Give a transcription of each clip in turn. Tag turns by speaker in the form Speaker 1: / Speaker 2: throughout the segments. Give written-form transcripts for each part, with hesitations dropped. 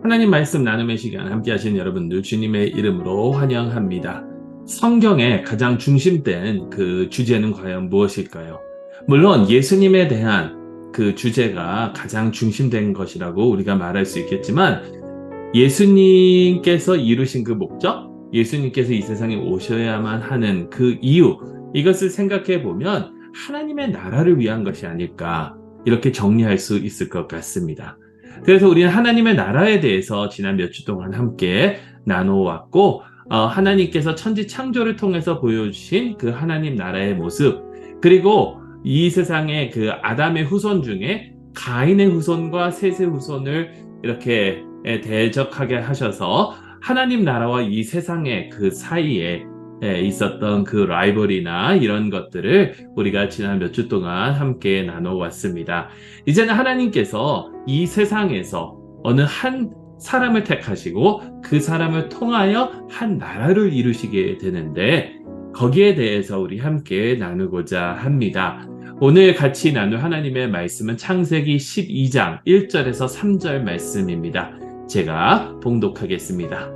Speaker 1: 하나님 말씀 나눔의 시간 함께 하시는 여러분들 주님의 이름으로 환영합니다. 성경의 가장 중심된 그 주제는 과연 무엇일까요? 물론 예수님에 대한 그 주제가 가장 중심된 것이라고 우리가 말할 수 있겠지만 예수님께서 이루신 그 목적, 예수님께서 이 세상에 오셔야만 하는 그 이유, 이것을 생각해 보면 하나님의 나라를 위한 것이 아닐까 이렇게 정리할 수 있을 것 같습니다. 그래서 우리는 하나님의 나라에 대해서 지난 몇 주 동안 함께 나눠왔고 하나님께서 천지 창조를 통해서 보여주신 그 하나님 나라의 모습, 그리고 이 세상의 그 아담의 후손 중에 가인의 후손과 셋의 후손을 이렇게 대적하게 하셔서 하나님 나라와 이 세상의 그 사이에 있었던 그 라이벌이나 이런 것들을 우리가 지난 몇 주 동안 함께 나눠왔습니다. 이제는 하나님께서 이 세상에서 어느 한 사람을 택하시고 그 사람을 통하여 한 나라를 이루시게 되는데 거기에 대해서 우리 함께 나누고자 합니다. 오늘 같이 나눌 하나님의 말씀은 창세기 12장 1절에서 3절 말씀입니다. 제가 봉독하겠습니다.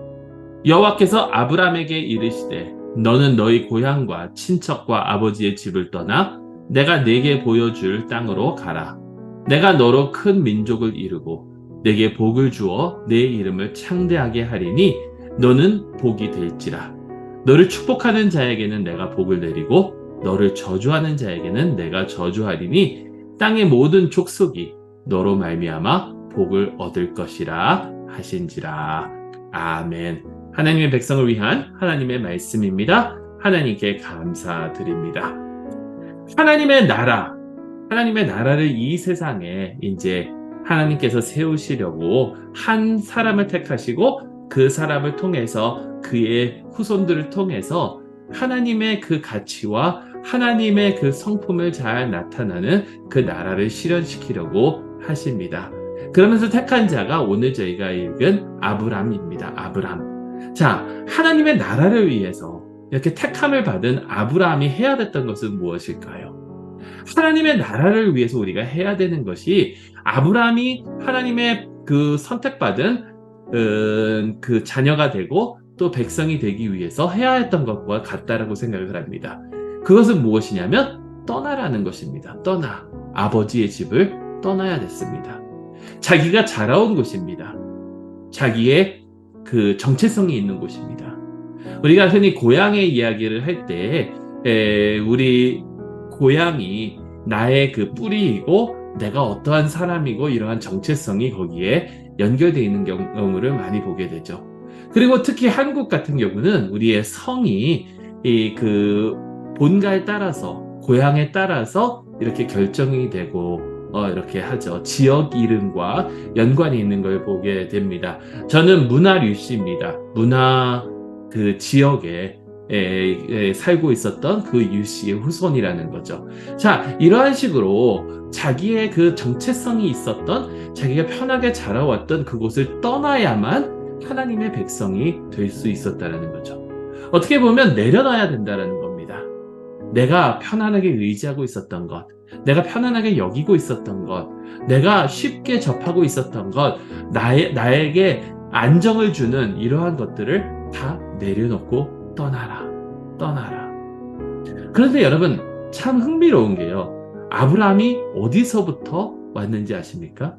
Speaker 1: 여호와께서 아브람에게 이르시되 너는 너희 고향과 친척과 아버지의 집을 떠나 내가 네게 보여줄 땅으로 가라. 내가 너로 큰 민족을 이루고 네게 복을 주어 네 이름을 창대하게 하리니 너는 복이 될지라. 너를 축복하는 자에게는 내가 복을 내리고 너를 저주하는 자에게는 내가 저주하리니 땅의 모든 족속이 너로 말미암아 복을 얻을 것이라 하신지라. 아멘. 하나님의 백성을 위한 하나님의 말씀입니다. 하나님께 감사드립니다. 하나님의 나라를 이 세상에 이제 하나님께서 세우시려고 한 사람을 택하시고 그 사람을 통해서 그의 후손들을 통해서 하나님의 그 가치와 하나님의 그 성품을 잘 나타나는 그 나라를 실현시키려고 하십니다. 그러면서 택한 자가 오늘 저희가 읽은 아브람입니다. 아브람. 자, 하나님의 나라를 위해서 이렇게 택함을 받은 아브라함이 해야 됐던 것은 무엇일까요? 하나님의 나라를 위해서 우리가 해야 되는 것이 아브라함이 하나님의 그 선택받은 그 자녀가 되고 또 백성이 되기 위해서 해야 했던 것과 같다라고 생각을 합니다. 그것은 무엇이냐면 떠나라는 것입니다. 아버지의 집을 떠나야 됐습니다. 자기가 자라온 곳입니다. 자기의 그 정체성이 있는 곳입니다. 우리가 흔히 고향의 이야기를 할 때 우리 고향이 나의 그 뿌리이고 내가 어떠한 사람이고 이러한 정체성이 거기에 연결되어 있는 경우를 많이 보게 되죠. 그리고 특히 한국 같은 경우는 우리의 성이 그 본가에 따라서 고향에 따라서 이렇게 결정이 되고 이렇게 하죠. 지역 이름과 연관이 있는 걸 보게 됩니다. 저는 문화류씨입니다. 문화 그 지역에 살고 있었던 그 유씨의 후손이라는 거죠. 자, 이러한 식으로 자기의 그 정체성이 있었던 자기가 편하게 자라왔던 그곳을 떠나야만 하나님의 백성이 될 수 있었다는 거죠. 어떻게 보면 내려놔야 된다는 겁니다. 내가 편안하게 의지하고 있었던 것, 내가 편안하게 여기고 있었던 것, 내가 쉽게 접하고 있었던 것, 나에게 안정을 주는 이러한 것들을 다 내려놓고 떠나라. 그런데 여러분, 참 흥미로운 게요. 아브라함이 어디서부터 왔는지 아십니까?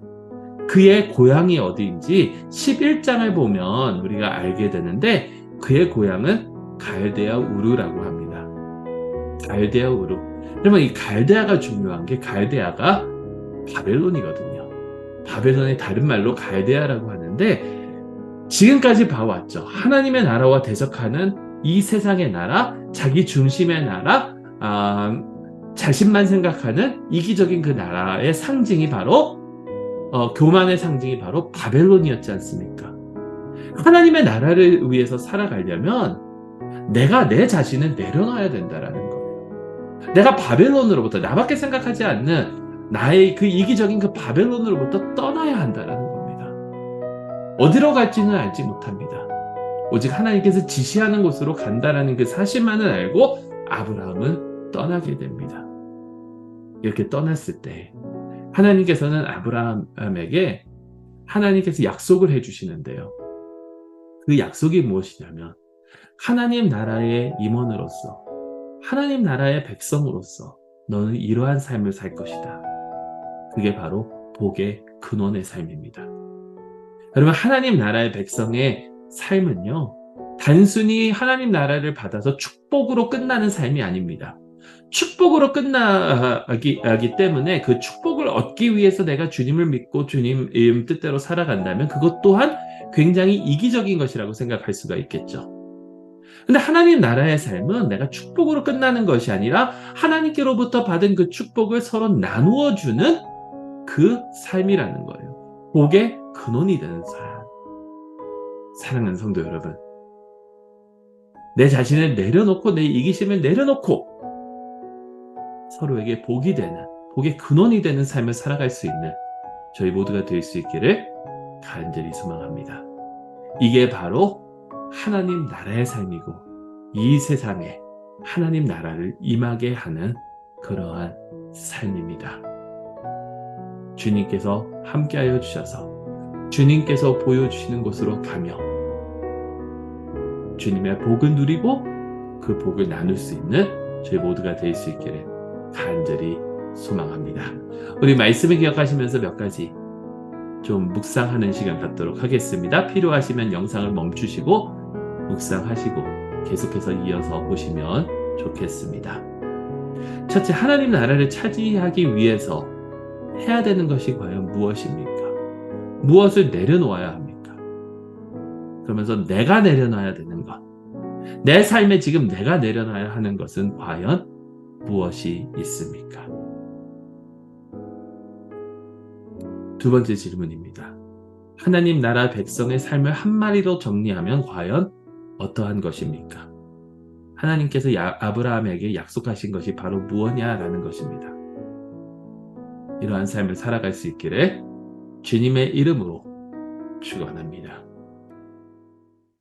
Speaker 1: 그의 고향이 어디인지 11장을 보면 우리가 알게 되는데 그의 고향은 갈대아 우르라고 합니다. 갈대아 우르. 그러면 이 갈대아가 중요한 게 갈대아가 바벨론이거든요. 바벨론의 다른 말로 갈대아라고 하는데 지금까지 봐왔죠. 하나님의 나라와 대적하는 이 세상의 나라, 자기 중심의 나라, 자신만 생각하는 이기적인 그 나라의 상징이 바로 교만의 상징이 바로 바벨론이었지 않습니까? 하나님의 나라를 위해서 살아가려면 내가 내 자신을 내려놔야 된다라는 거예요. 내가 바벨론으로부터 나밖에 생각하지 않는 나의 그 이기적인 그 바벨론으로부터 떠나야 한다라는 겁니다. 어디로 갈지는 알지 못합니다. 오직 하나님께서 지시하는 곳으로 간다라는 그 사실만을 알고 아브라함은 떠나게 됩니다. 이렇게 떠났을 때 하나님께서는 아브라함에게 하나님께서 약속을 해주시는데요. 그 약속이 무엇이냐면 하나님 나라의 임원으로서 하나님 나라의 백성으로서 너는 이러한 삶을 살 것이다. 그게 바로 복의 근원의 삶입니다. 여러분, 하나님 나라의 백성의 삶은요, 단순히 하나님 나라를 받아서 축복으로 끝나는 삶이 아닙니다. 축복으로 끝나기 때문에 그 축복을 얻기 위해서 내가 주님을 믿고 주님 뜻대로 살아간다면 그것 또한 굉장히 이기적인 것이라고 생각할 수가 있겠죠. 근데 하나님 나라의 삶은 내가 축복으로 끝나는 것이 아니라 하나님께로부터 받은 그 축복을 서로 나누어 주는 그 삶이라는 거예요. 복의 근원이 되는 삶. 사랑하는 성도 여러분, 내 자신을 내려놓고 내 이기심을 내려놓고 서로에게 복이 되는, 복의 근원이 되는 삶을 살아갈 수 있는 저희 모두가 될 수 있기를 간절히 소망합니다. 이게 바로 하나님 나라의 삶이고 이 세상에 하나님 나라를 임하게 하는 그러한 삶입니다. 주님께서 함께하여 주셔서 주님께서 보여주시는 곳으로 가며 주님의 복을 누리고 그 복을 나눌 수 있는 저희 모두가 될 수 있기를 간절히 소망합니다. 우리 말씀을 기억하시면서 몇 가지 좀 묵상하는 시간 갖도록 하겠습니다. 필요하시면 영상을 멈추시고 묵상하시고 계속해서 이어서 보시면 좋겠습니다. 첫째, 하나님 나라를 차지하기 위해서 해야 되는 것이 과연 무엇입니까? 무엇을 내려놓아야 합니까? 그러면서 내가 내려놔야 되는 것, 내 삶에 지금 내가 내려놔야 하는 것은 과연 무엇이 있습니까? 두 번째 질문입니다. 하나님 나라 백성의 삶을 한마디로 정리하면 과연 어떠한 것입니까? 하나님께서 아브라함에게 약속하신 것이 바로 무엇냐라는 것입니다. 이러한 삶을 살아갈 수 있기를 주님의 이름으로 축원합니다.